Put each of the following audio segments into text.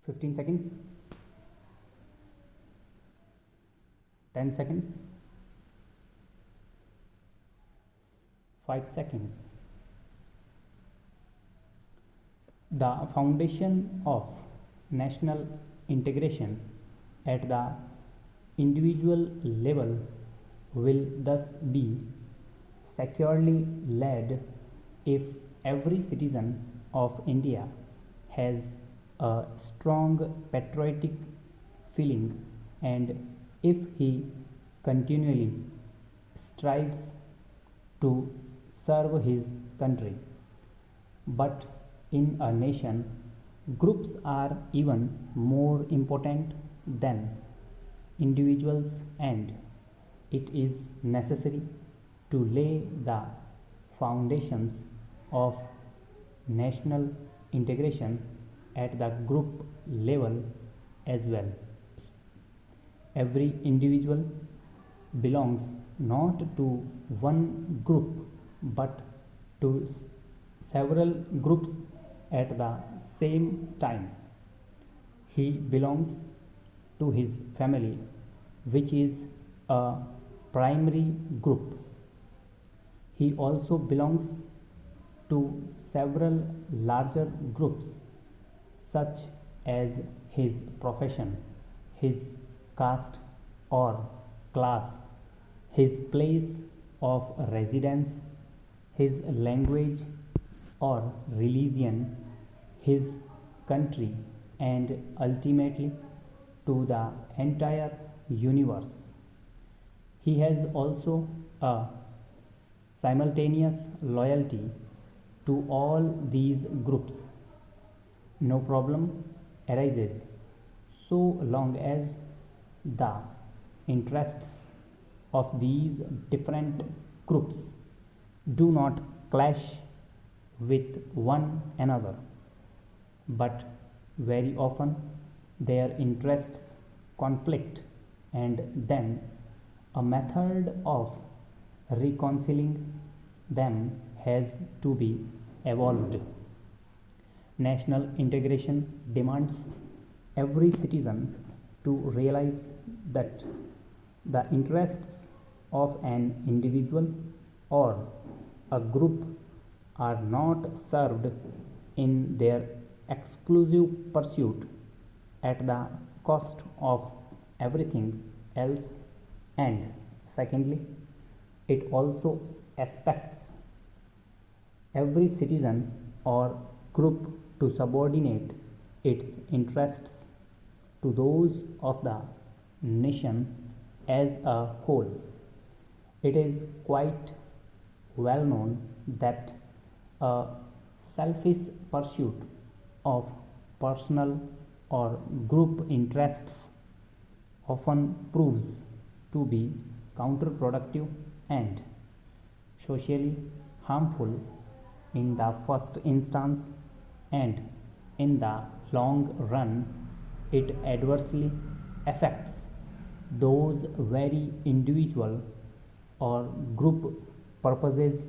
15 seconds, 10 seconds, 5 seconds. The foundation of national integration at the individual level will thus be securely laid if every citizen of India has a strong patriotic feeling and if he continually strives to serve his country. But in a nation, groups are even more important than individuals, and it is necessary to lay the foundations of national integration at the group level as well. Every individual belongs not to one group but to several groups at the same time. He belongs to his family, which is a primary group. He also belongs to several larger groups, such as his profession, his caste or class, his place of residence, his language or religion, his country, and ultimately to the entire universe. He has also a simultaneous loyalty to all these groups. No problem arises so long as the interests of these different groups do not clash with one another, but very often their interests conflict, and then a method of reconciling them has to be evolved. National integration demands every citizen to realize that the interests of an individual or a group are not served in their exclusive pursuit at the cost of everything else, and secondly, it also expects every citizen or group to subordinate its interests to those of the nation as a whole. It is quite well known that a selfish pursuit of personal or group interests often proves to be counterproductive and socially harmful in the first instance, and in the long run it adversely affects those very individual or group purposes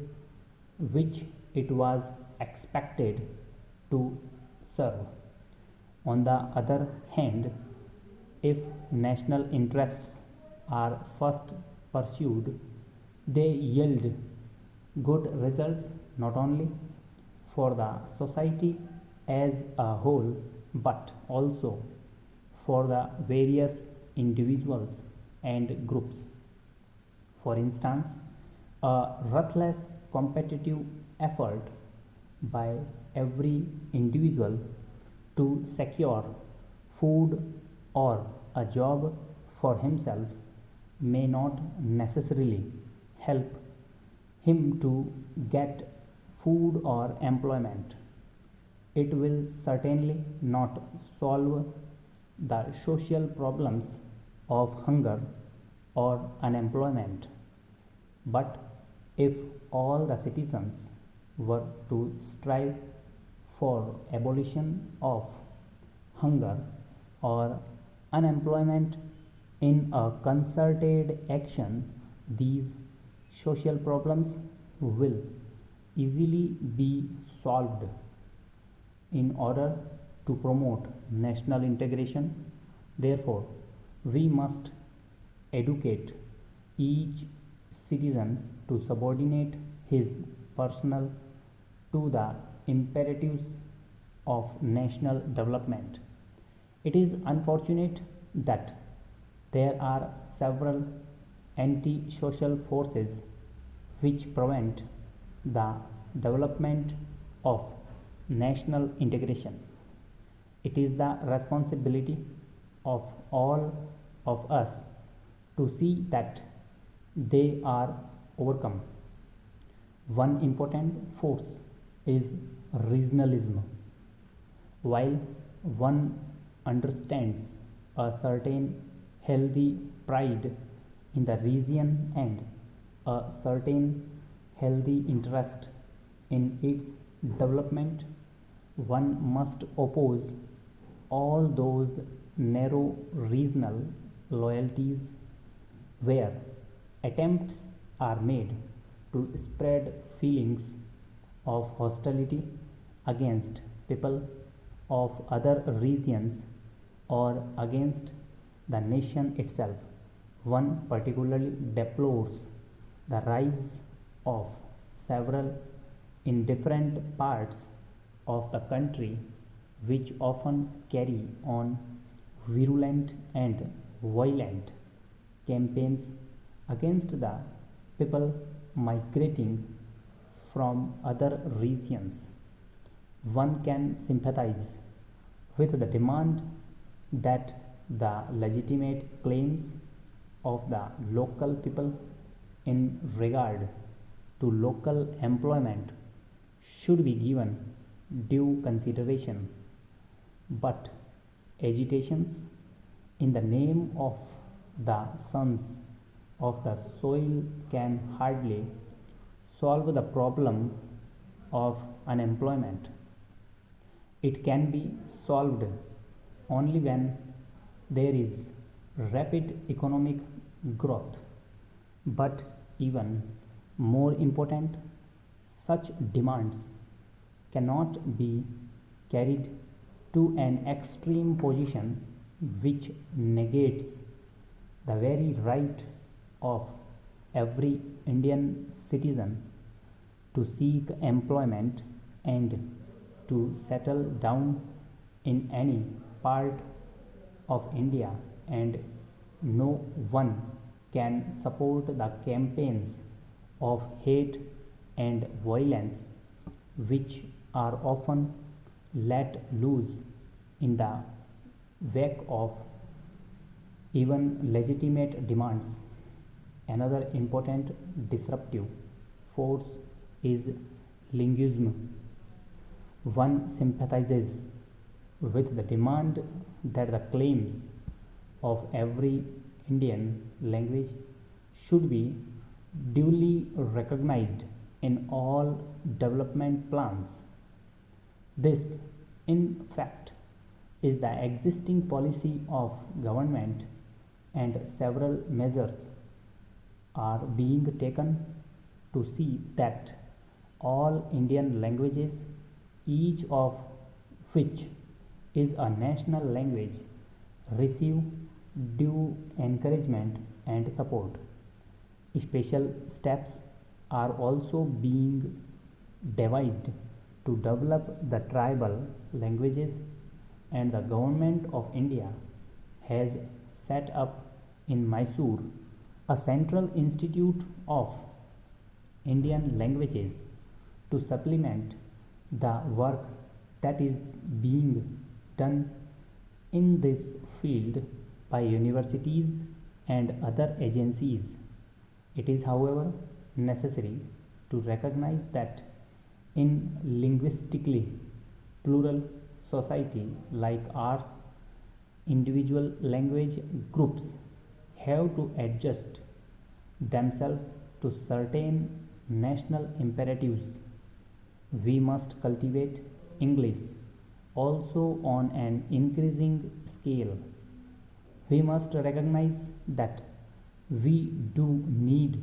which it was expected to serve. On the other hand, if national interests are first pursued, they yield good results not only for the society as a whole but also for the various individuals and groups. For instance, a ruthless competitive effort by every individual to secure food or a job for himself may not necessarily help him to get food or employment. It will certainly not solve the social problems of hunger or unemployment. But if all the citizens were to strive for abolition of hunger or unemployment in a concerted action, these social problems will easily be solved. In order to promote national integration. Therefore, we must educate each citizen to subordinate his personal to the imperatives of national development. It is unfortunate that there are several anti social forces which prevent the development of national integration. It is the responsibility of all of us to see that they are overcome. One important force is regionalism. While one understands a certain healthy pride in the region and a certain healthy interest in its development, one must oppose all those narrow regional loyalties where attempts are made to spread feelings of hostility against people of other regions or against the nation itself. One particularly deplores the rise of several in different parts of the country which often carry on virulent and violent campaigns against the people migrating from other regions. One can sympathize with the demand that the legitimate claims of the local people in regard to local employment should be given due consideration, but agitations in the name of the sons of the soil can hardly solve the problem of unemployment. It can be solved only when there is rapid economic growth. But even more important, such demands cannot be carried to an extreme position which negates the very right of every Indian citizen to seek employment and to settle down in any part of India, and no one can support the campaigns of hate and violence which are often let loose in the wake of even legitimate demands. Another important disruptive force is linguism. One sympathizes with the demand that the claims of every Indian language should be duly recognized in all development plans. This, in fact, is the existing policy of government, and several measures are being taken to see that all Indian languages, each of which is a national language, receive due encouragement and support. Special steps are also being devised to develop the tribal languages, and the government of India has set up in Mysore a central institute of Indian languages to supplement the work that is being done in this field by universities and other agencies. It is, however, necessary to recognize that in linguistically plural society like ours, individual language groups have to adjust themselves to certain national imperatives. We must cultivate English also on an increasing scale. We must recognize that we do need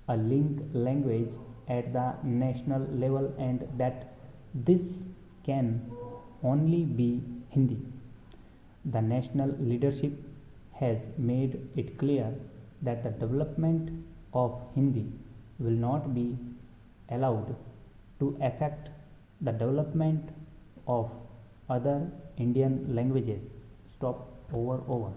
a link language at the national level, and that this can only be Hindi. The national leadership has made it clear that the development of Hindi will not be allowed to affect the development of other Indian languages. Stop. Over.